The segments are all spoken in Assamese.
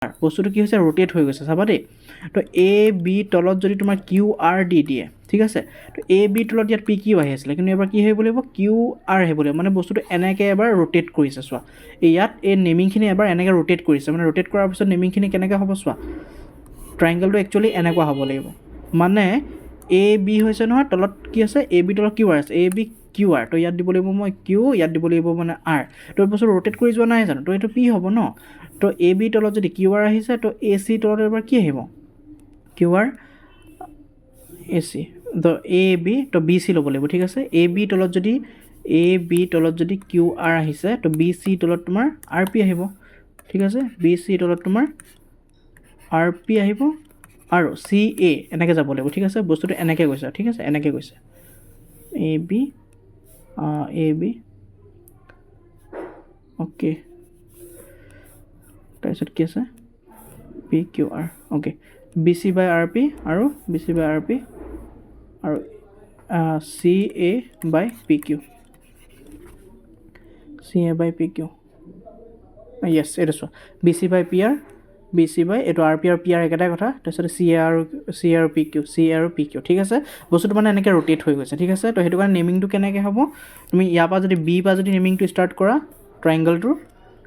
বস্তুটো কি হৈছে ৰোটেট হৈ গৈছে চাবা দেই তো এ বি তলত যদি তোমাৰ কিউ আৰ দি দিয়ে ঠিক আছে তো এ বি তলত ইয়াত পি কিউ আহি আছিলে কিন্তু এবাৰ কি আহিব লাগিব কিউ আৰ আহিব লাগিব মানে বস্তুটো এনেকৈ এবাৰ ৰোটেট কৰিছে চোৱা ইয়াত এই নেমিংখিনি এবাৰ এনেকৈ ৰোটেট কৰিছে মানে ৰোটেট কৰাৰ পিছত নেমিংখিনি কেনেকৈ হ'ব চোৱা ট্ৰাইংগলটো একচুৱেলি এনেকুৱা হ'ব লাগিব মানে এ বি হৈছে নহয় তলত কি আছে এ বি তলত কিউ আৰ আছে এ বি কিউ আৰ তো ইয়াত দিব লাগিব মই কিউ ইয়াত দিব লাগিব মানে আৰ তো বস্তু ৰোটেট কৰি যোৱা নাই জানো তো এইটো পি হ'ব ন তো এ বি তলত যদি কিউ আৰ আহিছে তো এ চি তলত এবাৰ কি আহিব কিউ আৰ এ চি তো এ বি তো বি চি ল'ব লাগিব ঠিক আছে এ বি তলত যদি কিউ আৰ আহিছে তো বি চি তলত তোমাৰ আৰ পি আহিব ঠিক আছে বি চি তলত তোমাৰ আৰ পি আহিব আৰু চি এ এনেকৈ যাব লাগিব ঠিক আছে বস্তুটো এনেকৈ গৈছে ঠিক আছে এনেকৈ গৈছে এ বি অ'কে তাৰপিছত কি আছে P Q R okay B C by R P আৰু B C by R P আৰু C A by P Q yes এইটো চোৱা B C by P R B C by এইটো আৰ পি আৰু পি আৰ একেটাই কথা তাৰপিছত চি এ আৰু পি কিউ ঠিক আছে বস্তুটো মানে এনেকৈ ৰোটেট হৈ গৈছে ঠিক আছে তো সেইটো কাৰণে নেমিংটো কেনেকৈ হ'ব তুমি ইয়াৰ পৰা যদি বি পৰা যদি নেমিংটো ষ্টাৰ্ট কৰা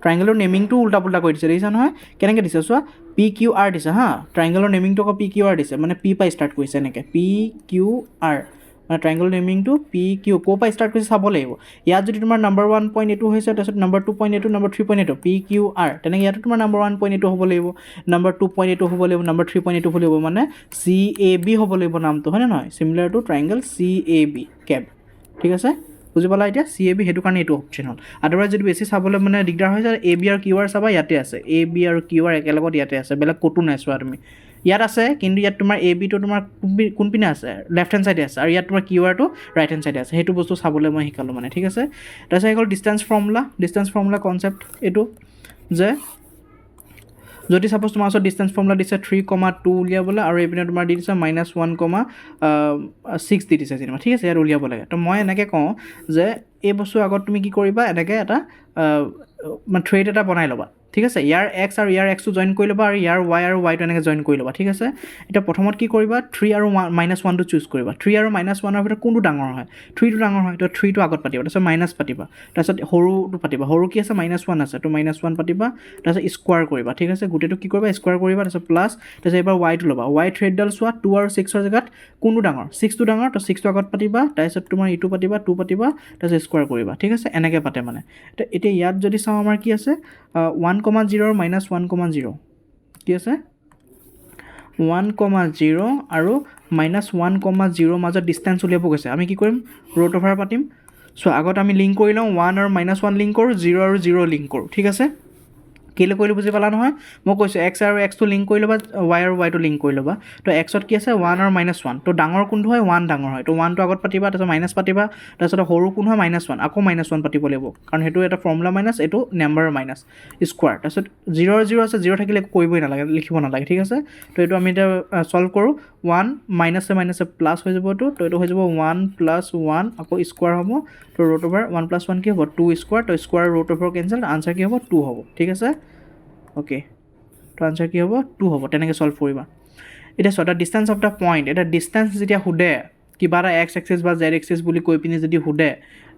ট্ৰাইংগলৰ নেমিংটো উল্টা পুল্টা কৰি দিছে দেখিছা নহয় কেনেকৈ দিছে চোৱা পি কিউ আৰ দিছে হা ট্ৰাইংগলৰ নেমিংটো আকৌ পি কিউ আৰ দিছে মানে পি পৰা ষ্টাৰ্ট কৰিছে এনেকৈ পি কিউ আৰ মানে ট্ৰাইংগল নেমিংটো পি কিউ ক'ৰ পৰা ষ্টাৰ্ট কৰিছে চাব লাগিব ইয়াত যদি তোমাৰ নাম্বাৰ 1 পইণ্ট এইটো হৈছে তাৰপিছত নাম্বাৰ 2 পইণ্ট এইটো নাম্বাৰ 3 পইণ্ট এইটো পি কিউ আৰ তেনেকৈ ইয়াতো তোমাৰ নাম্বাৰ 1 পইণ্ট এইটো হ'ব লাগিব নাম্বাৰ 2 পইণ্ট এইটো হ'ব লাগিব নাম্বাৰ 3 পইণ্ট এইটো হ'ব লাগিব মানে চি এ বি হ'ব লাগিব নামটো হয়নে নহয় similar two triangle C A B cab ঠিক আছে বুজি পালা এতিয়া চি এ বি সেইটো কাৰণে এইটো অপশ্যন হ'ল আদাৰৱাইজ যদি বেছি চাবলৈ মানে দিগদাৰ হৈ যায় এ বি আৰু কিউ আৰ চাবা ইয়াতে আছে এ বি আৰু কিউ আৰ একেলগত ইয়াতে আছে বেলেগ ক'তো নাই চোৱা তুমি ইয়াত আছে কিন্তু ইয়াত তোমাৰ এ বিটো তোমাৰ কোনপিনে আছে লেফ্ট হেণ্ড চাইডে আছে আৰু ইয়াত তোমাৰ কিউ আৰটো ৰাইট হেণ্ড চাইডে আছে সেইটো বস্তু চাবলৈ মই শিকালোঁ মানে ঠিক আছে তাৰপিছত আহি গ'ল ডিষ্টেঞ্চ ফৰ্মুলা কনচেপ্ট এইটো যে যদি ছাপ'জ তোমাৰ ওচৰত ডিষ্টেঞ্চ ফৰ্মুলা দিছে 3,2 উলিয়াবলৈ আৰু এইপিনে তোমাৰ দি দিছে -1,6 দি দিছে যেনিবা ঠিক আছে ইয়াত উলিয়াব লাগে তো মই এনেকৈ কওঁ যে এই বস্তুৰ আগত তুমি কি কৰিবা এনেকৈ এটা মানে থ্ৰেড এটা বনাই ল'বা ঠিক আছে ইয়াৰ এক্স আৰু ইয়াৰ এক্সটো জইন কৰি ল'বা আৰু ইয়াৰ ৱাই আৰু ৱাইটো এনেকৈ জইন কৰি ল'বা ঠিক আছে এতিয়া প্ৰথমত কি কৰিবা 3 আৰু -1টো চুজ কৰিবা 3 আৰু -1ৰ ভিতৰত কোনটো ডাঙৰ হয় 3টো ডাঙৰ হয় তো 3টো আগত পাতিবা তাৰপিছত মাইনাছ পাতিবা তাৰপিছত সৰুটো পাতিবা সৰু কি আছে -1 আছে তো -1 পাতিবা তাৰপিছত স্কোৱাৰ কৰিবা ঠিক আছে গোটেইটো কি কৰিবা স্কোৱাৰ কৰিবা তাৰপিছত প্লাছ তাৰপিছত এবাৰ ৱাইটো ল'বা ৱাই থ্ৰেডডাল চোৱা 2 আৰু 6ৰ জেগাত কোনটো ডাঙৰ 6টো ডাঙৰ তো 6টো আগত পাতিবা তাৰপিছত তোমাৰ ইটো পাতিবা 2 পাতিবা তাৰপিছত স্কোৱাৰ কৰিবা ঠিক আছে এনেকৈ পাতে মানে তো এতিয়া ইয়াত যদি চাওঁ আমাৰ কি আছে 1,0 আৰু -1,0 কি আছে 1,0 আৰু -1,0 মাজত ডিষ্টেঞ্চ উলিয়াব গৈছে আমি কি কৰিম ৰুট অভাৰ পাতিম চ' আগত আমি লিংক কৰি লওঁ 1 আৰু -1 লিংক কৰোঁ 0 আৰু 0 লিংক কৰোঁ ঠিক আছে কেলৈ কৰিলোঁ বুজি পালা নহয় মই কৈছোঁ এক্স আৰু এক্সটো লিংক কৰি ল'বা ৱাই আৰু ৱাইটো লিংক কৰি ল'বা তো এক্সত কি আছে 1 আৰু -1 তো ডাঙৰ কোনটো হয় 1 ডাঙৰ হয় তো 1টো আগত পাতিবা তাৰপিছত মাইনাছ পাতিবা তাৰপিছত সৰু কোন হয় -1 আকৌ -1 পাতিব লাগিব কাৰণ সেইটো এটা ফৰ্মুলা মাইনাছ এইটো নাম্বাৰৰ মাইনাছ স্কোৱাৰ তাৰপিছত 0 আৰু 0 আছে 0 থাকিলে একো কৰিবই নালাগে লিখিব নালাগে ঠিক আছে তো এইটো আমি এতিয়া ছল্ভ কৰোঁ 1 মাইনাছে প্লাছ হৈ যাবতো তো এইটো হৈ যাব 1 + 1 আকৌ স্কোৱাৰ হ'ব তো ৰুট অভাৰ 1 + 1 কি হ'ব 2 স্কোৱাৰ তো square root over cancel answer কি হ'ব 2 হ'ব ঠিক আছে অ'কে তো আনচাৰ কি হ'ব 2 হ'ব তেনেকৈ ছল্ভ কৰিবা এতিয়া চোৱা the distance of the point এটা ডিষ্টেঞ্চ যেতিয়া সোধে কিবা এটা এক্স এক্সিছ বা জেড এক্সিছ বুলি কৈ পিনি যদি সোধে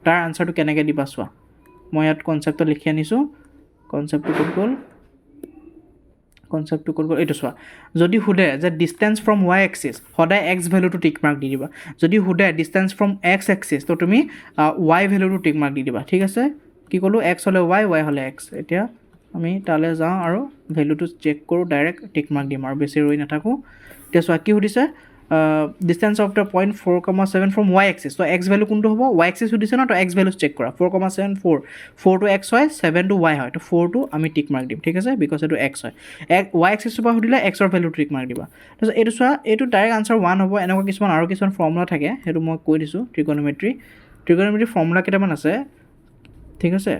তাৰ আনচাৰটো কেনেকৈ দিবা চোৱা মই ইয়াত কনচেপ্টটো লিখি আনিছোঁ কনচেপ্টটো ক'ত গ'ল এইটো চোৱা যদি সোধে যে ডিষ্টেঞ্চ ফ্ৰম ৱাই এক্সিছ সদায় এক্স ভেলুটো টিক মাৰ্ক দি দিবা যদি সোধে ডিষ্টেঞ্চ ফ্ৰম এক্স এক্সিছ তো তুমি ৱাই ভেলুটো টিক মাৰ্ক দি দিবা ঠিক আছে কি ক'লোঁ এক্স হ'লে ৱাই হ'লে এক্স এতিয়া আমি তালৈ যাওঁ আৰু ভেলুটো চেক কৰোঁ ডাইৰেক্ট টিক মাৰ্ক দিম আৰু বেছি ৰৈ নাথাকোঁ এতিয়া চোৱা কি সুধিছে distance of the point 4,7 from Y axis তো এক্স ভেলু কোনটো হ'ব ৱাই এক্সিছ সুধিছে ন তো এক্স ভেলু চেক কৰা 4,7 4টো এক্স হয় 7টো ৱাই হয় তো 4টো আমি টিক মাৰ্ক দিম ঠিক আছে বিকজ এইটো এক্স হয় ৱাই এক্সিছটোৰ পৰা সুধিলে এক্সৰ ভেলুটো টিক মাৰ্ক দিবা তাৰপিছত এইটো চোৱা এইটো ডাইৰেক্ট আনচাৰ 1 হ'ব এনেকুৱা কিছুমান ফৰ্মুলা থাকে সেইটো মই কৈ দিছোঁ ট্ৰিগনমেট্ৰি ফৰ্মুলা কেইটামান আছে ঠিক আছে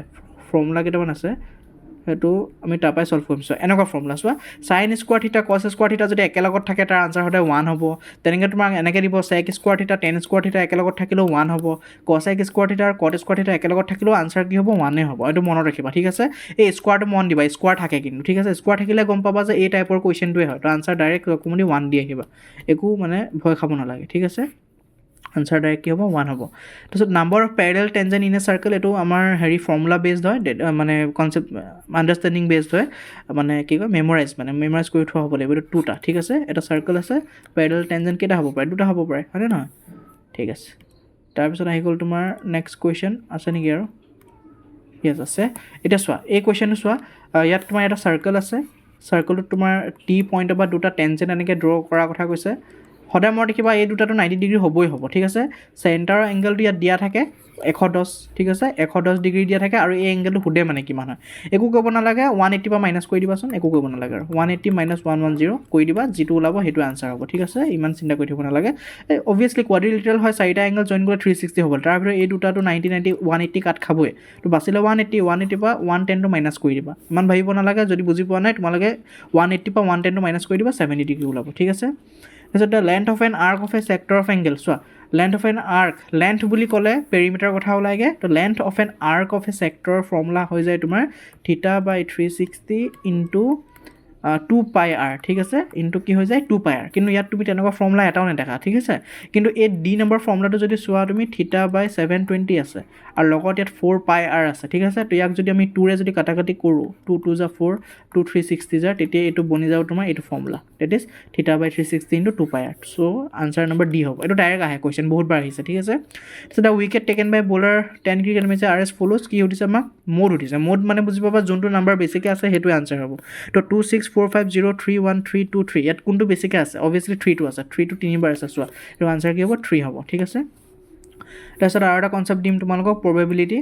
সেইটো আমি তাৰ পৰাই সলভ কৰিম চ' এনেকুৱা ফৰ্মুলা চোৱা sin স্কোৱাৰ থিটা cos স্কোৱাৰ থিটা যদি একেলগত থাকে তাৰ আনসাৰ সদায় 1 হ'ব তেনেকৈ তোমাক এনেকৈ দিব sec স্কোৱাৰ থিটা tan স্কোৱাৰ থিটা একেলগত থাকিলেও 1 হ'ব cosec স্কোৱাৰ থিটা আৰু cot স্কোৱাৰ থিটা একেলগত থাকিলেও আনসাৰ কি হ'ব 1 হ'ব এইটো মনত ৰাখিবা ঠিক আছে এই স্কোৱাৰটো মন দিবা স্কোৱাৰ থাকে কিন্তু ঠিক আছে স্কোৱাৰ থাকিলে গম পাবা যে এই টাইপৰ কুৱেশ্যনটোৱে হয় তো আনসাৰ ডাইৰেক্ট ডকুমেণ্ট 1 দি আহিবা একো মানে ভয় খাব নালাগে ঠিক আছে আনসাৰ ডাইৰেক্ট কি হ'ব 1 হ'ব তাৰপিছত number of parallel tangent in a circle এইটো আমাৰ হেৰি ফৰ্মুলা বেছড হয় মানে কনচেপ্ট আণ্ডাৰষ্টেণ্ডিং বেছড হয় মানে কি কয় মেমৰাইজ কৰি থোৱা হ'ব লাগিব এইটো 2টা ঠিক আছে এটা চাৰ্কেল আছে পেৰেলেল টেনজেণ্ট কেইটা হ'ব পাৰে 2টা হ'ব পাৰে হয়নে নহয় ঠিক আছে তাৰপিছত আহি গ'ল তোমাৰ নেক্সট কুৱেশ্যন আছে নেকি আৰু য়েছ আছে এতিয়া চোৱা এই কুৱেশ্যনটো চোৱা ইয়াত তোমাৰ এটা চাৰ্কেল আছে চাৰ্কেলটোত তোমাৰ টি পইণ্টৰ পৰা 2টা টেনজেণ্ট এনেকৈ ড্ৰ কৰাৰ কথা কৈছে সদায় মই দেখিবা এই দুটাটো 90 ডিগ্ৰী হ'বই হ'ব ঠিক আছে চেণ্টাৰৰ এংগেলটো ইয়াত দিয়া থাকে 110 ঠিক আছে 110 ডিগ্ৰী দিয়া থাকে আৰু এই এংগেলটো সুধে মানে কিমান হয় একো কৰিব নালাগে 180 পৰা মাইনাছ কৰি দিবাচোন একো কৰিব নালাগে আৰু 180 মাইনাছ 110 কৰি দিবা যিটো ওলাব সেইটো আনসাৰ হ'ব ঠিক আছে ইমান চিন্তা কৰি থাকিব নালাগে অবভিয়াছলি কোৱাড্ৰিলেটাৰেল হয় 4টা এংগেল জইন কৰিলে 360 হ'ব তাৰ ভিতৰত এই দুটাটো 90 180 কাট খাবই তো বাচিলে 180 পৰা 110টো মাইনাছ কৰি দিবা ইমান ভাবিব নালাগে যদি বুজি পোৱা নাই তোমালোকে 180 পৰা 110টো মাইনাছ কৰি দিবা 70 ডিগ্ৰী ওলাব ঠিক আছে তাৰপিছত the length of an arc of a sector of angle চোৱা length of an arc length বুলি ক'লে পেৰিমিটাৰৰ কথা ওলাইগে তো length of an arc of a চেক্টৰৰ ফৰ্মুলা হৈ যায় তোমাৰ θ/360 ইনটু 2πr ঠিক আছে ইনটু কি হৈ যায় 2πr কিন্তু ইয়াত তুমি তেনেকুৱা ফৰ্মুলা এটাও নেদেখা ঠিক আছে কিন্তু এই ডি নম্বৰ ফৰ্মুলাটো যদি চোৱা তুমি θ/720 আছে আৰু লগত ইয়াত 4πr আছে ঠিক আছে তো ইয়াক যদি আমি 2ৰে যদি কাটাকাটি কৰোঁ 2 2 যা 4 2 360 যা তেতিয়া এইটো বনি যাব তোমাৰ এইটো formula that is θ/360 into 2πr so' answer number D হ'ব এইটো ডাইৰেক্ট আহে কুৱেশ্যন বহুতবাৰ আহিছে ঠিক আছে so' the wicket taken by bowler 10 cricket matches are as follows কি সুধিছে আমাক মোড সুধিছে মোড মানে বুজি পাবা যোনটো নাম্বাৰ বেছিকৈ আছে সেইটোৱে আনসাৰ হ'ব তো 2645031323 ইয়াত কোনটো বেছিকৈ আছে অবভিয়াছলি 3টো আছে 3টো 3বাৰ আছে চোৱা এইটো আনসাৰ কি হ'ব 3 হ'ব ঠিক আছে তাৰপিছত আৰু এটা কনচেপ্ট দিম তোমালোকক প্ৰবেবিলিটি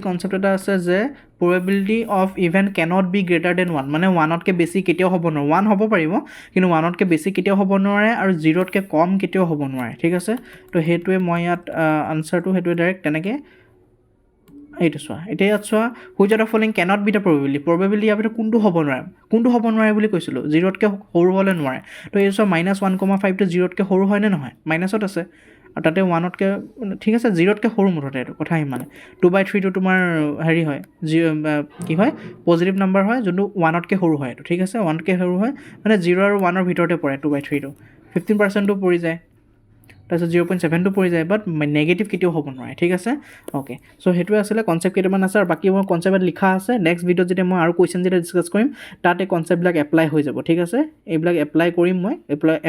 কনচেপ্ট এটা আছে যে probability of event cannot be greater than 1 মানে 1তকৈ বেছি কেতিয়াও হ'ব নোৱাৰে 1 হ'ব পাৰিব কিন্তু 1তকৈ বেছি কেতিয়াও হ'ব নোৱাৰে আৰু 0তকৈ কম কেতিয়াও হ'ব নোৱাৰে ঠিক আছে তো সেইটোৱে মই ইয়াত আনসাৰটো সেইটোৱে ডাইৰেক্ট তেনেকৈ এইটো চোৱা এতিয়া ইয়াত চোৱা which of the following cannot be the probability ইয়াৰ ভিতৰত কোনটো হ'ব নোৱাৰে বুলি কৈছিলোঁ 0তকৈ সৰু হ'লে নোৱাৰে তো এই চোৱা -1,5টো 0তকৈ সৰু হয়নে নহয় মাইনাছত আছে আৰু তাতে 1তকৈ ঠিক আছে 0তকৈ সৰু মুঠতে এইটো কথা সিমানে 2/3টো তোমাৰ হেৰি হয় কি হয় পজিটিভ নাম্বাৰ হয় যোনটো 1তকৈ সৰু হয় এইটো ঠিক আছে 1তকৈ সৰু হয় মানে 0 আৰু 1ৰ ভিতৰতে পৰে 2/3টো 15%টো পৰি যায় তাৰপিছত 0.7টো পৰি যায় বাট নেগেটিভ কেতিয়াও হ'ব নোৱাৰে ঠিক আছে অ'কে চ' সেইটোৱে আছিলে কনচেপ্ট কেইটামান আছে আৰু বাকী মই কনচেপ্ট লিখা আছে নেক্সট ভিডিঅ'ত যেতিয়া মই আৰু কুৱেশ্যন যেতিয়া ডিছকাছ কৰিম তাতে কনচেপ্টবিলাক এপ্লাই হৈ যাব ঠিক আছে এইবিলাক এপ্লাই কৰিম মই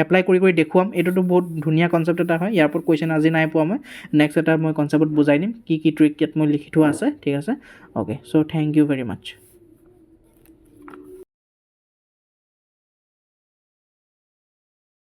এপ্লাই কৰি দেখুৱাম এইটোতো বহুত ধুনীয়া কনচেপ্ট এটা হয় ইয়াৰ ওপৰত কুৱেশ্যন আজি নাই পোৱা মই নেক্সট এটা মই কনচেপ্টত বুজাই দিম কি ট্ৰিক ইয়াত মই লিখি থোৱা আছে ঠিক আছে okay so' thank you very much